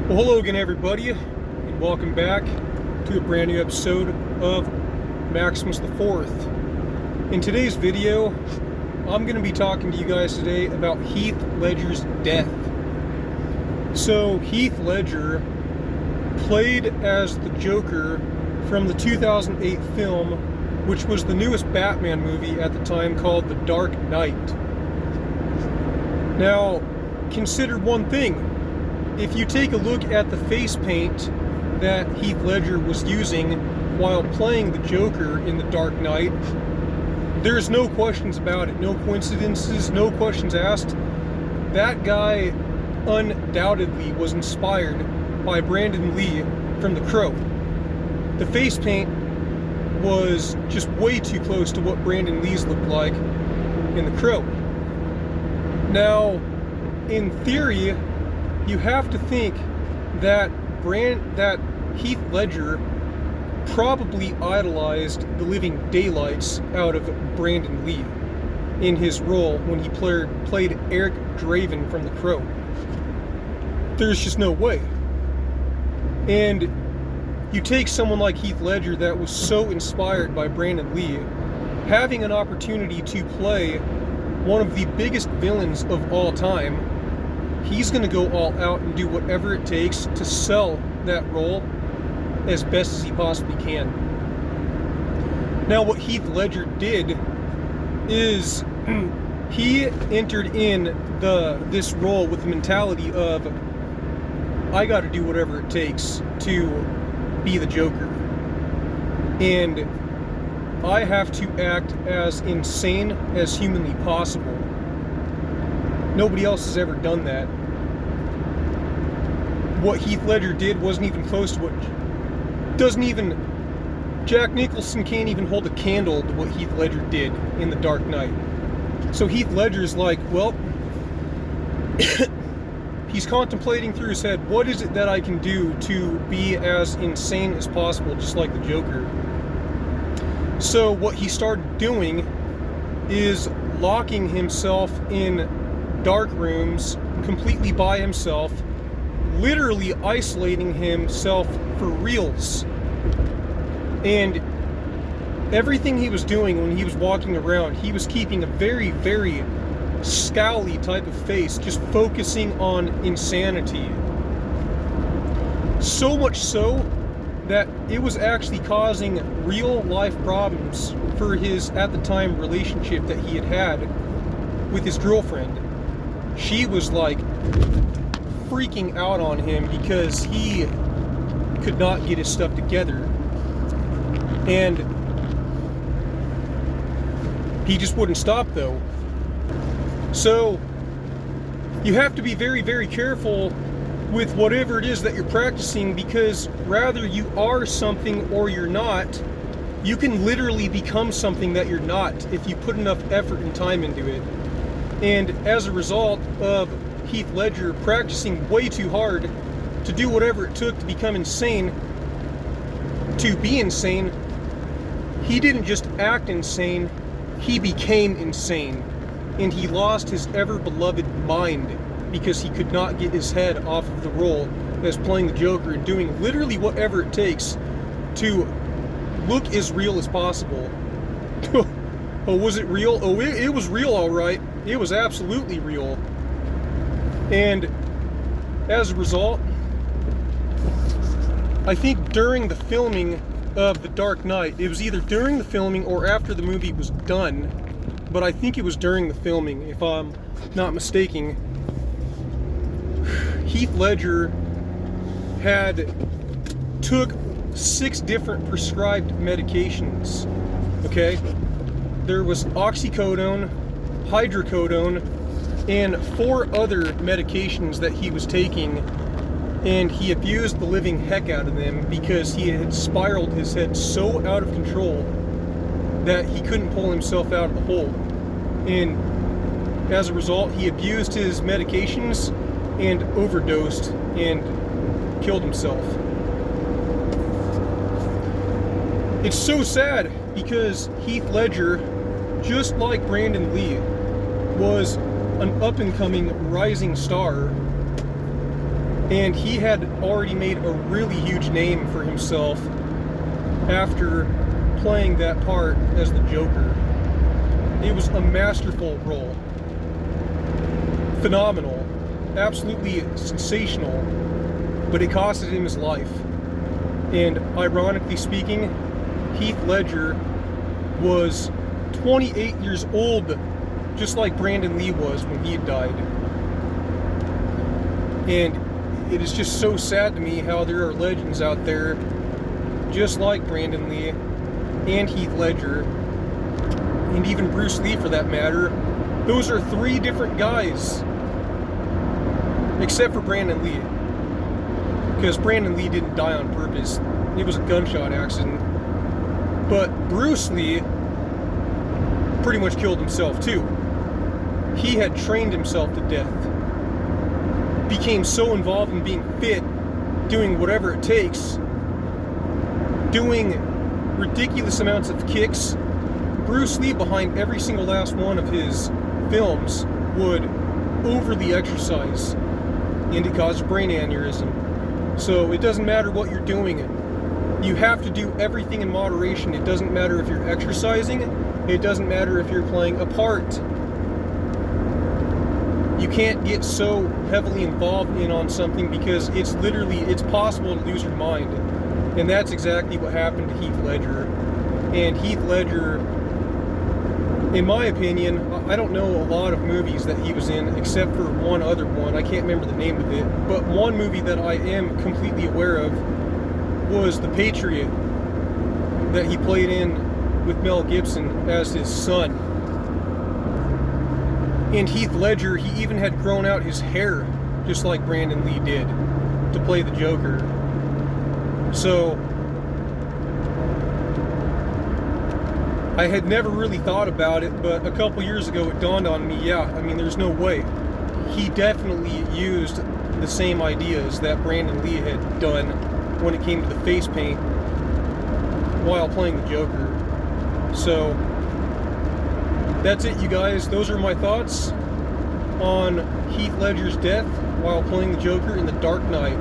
Well, hello again, everybody, and welcome back to a brand new episode of Maximus the Fourth. In today's video, I'm going to be talking to you guys today about Heath Ledger's death. So, Heath Ledger played as the Joker from the 2008 film, which was the newest Batman movie at the time, called The Dark Knight. Now, consider one thing. If you take a look at the face paint that Heath Ledger was using while playing the Joker in The Dark Knight, there's no questions about it, no coincidences, no questions asked. That guy undoubtedly was inspired by Brandon Lee from The Crow. The face paint was just way too close to what Brandon Lee's looked like in The Crow. Now, in theory, you have to think that Heath Ledger probably idolized the living daylights out of Brandon Lee in his role when he played Eric Draven from The Crow. There's just no way. And you take someone like Heath Ledger that was so inspired by Brandon Lee, having an opportunity to play one of the biggest villains of all time. He's going to go all out and do whatever it takes to sell that role as best as he possibly can. Now, what Heath Ledger did is he entered in this role with the mentality of, I got to do whatever it takes to be the Joker. And I have to act as insane as humanly possible. Nobody else has ever done that. What Heath Ledger did wasn't even close to Jack Nicholson can't even hold a candle to what Heath Ledger did in The Dark Knight. So Heath Ledger's like, well, he's contemplating through his head, what is it that I can do to be as insane as possible, just like the Joker? So what he started doing is locking himself in dark rooms completely by himself, literally isolating himself for reals. And everything he was doing when he was walking around, he was keeping a very, very scowly type of face, just focusing on insanity. So much so that it was actually causing real life problems for his, at the time, relationship that he had with his girlfriend. She was like freaking out on him because he could not get his stuff together. And he just wouldn't stop though. So you have to be very, very careful with whatever it is that you're practicing, because rather you are something or you're not, you can literally become something that you're not if you put enough effort and time into it. And as a result of Heath Ledger practicing way too hard to do whatever it took to become insane, to be insane, he didn't just act insane, he became insane. And he lost his ever-beloved mind because he could not get his head off of the role as playing the Joker and doing literally whatever it takes to look as real as possible. Oh, was it real? Oh, it was real, all right. It was absolutely real. And as a result, I think during the filming of The Dark Knight, it was either during the filming or after the movie was done, but I think it was during the filming, if I'm not mistaken, Heath Ledger took 6 different prescribed medications, okay? There was oxycodone, hydrocodone, and 4 other medications that he was taking, and he abused the living heck out of them because he had spiraled his head so out of control that he couldn't pull himself out of the hole. And as a result, he abused his medications and overdosed and killed himself. It's so sad because Heath Ledger, just like Brandon Lee, was an up-and-coming rising star And he had already made a really huge name for himself after playing that part as the Joker. It was a masterful role. Phenomenal. Absolutely sensational. But it costed him his life. And ironically speaking, Heath Ledger was 28 years old, just like Brandon Lee was when he had died. And it is just so sad to me how there are legends out there, just like Brandon Lee and Heath Ledger, and even Bruce Lee for that matter. Those are three different guys, except for Brandon Lee, because Brandon Lee didn't die on purpose. It was a gunshot accident. But Bruce Lee pretty much killed himself too. He had trained himself to death, became so involved in being fit, doing whatever it takes, doing ridiculous amounts of kicks. Bruce Lee, behind every single last one of his films, would overly exercise, and it caused a brain aneurysm. So it doesn't matter what you're doing. You have to do everything in moderation. It doesn't matter if you're exercising. It doesn't matter if you're playing a part. You can't get so heavily involved on something because it's possible to lose your mind. And that's exactly what happened to Heath Ledger. And Heath Ledger, in my opinion, I don't know a lot of movies that he was in except for one other one. I can't remember the name of it. But one movie that I am completely aware of was The Patriot, that he played in with Mel Gibson as his son. And Heath Ledger, he even had grown out his hair, just like Brandon Lee did, to play the Joker. So, I had never really thought about it, but a couple years ago it dawned on me, there's no way. He definitely used the same ideas that Brandon Lee had done when it came to the face paint while playing the Joker. So, that's it, you guys. Those are my thoughts on Heath Ledger's death while playing the Joker in The Dark Knight.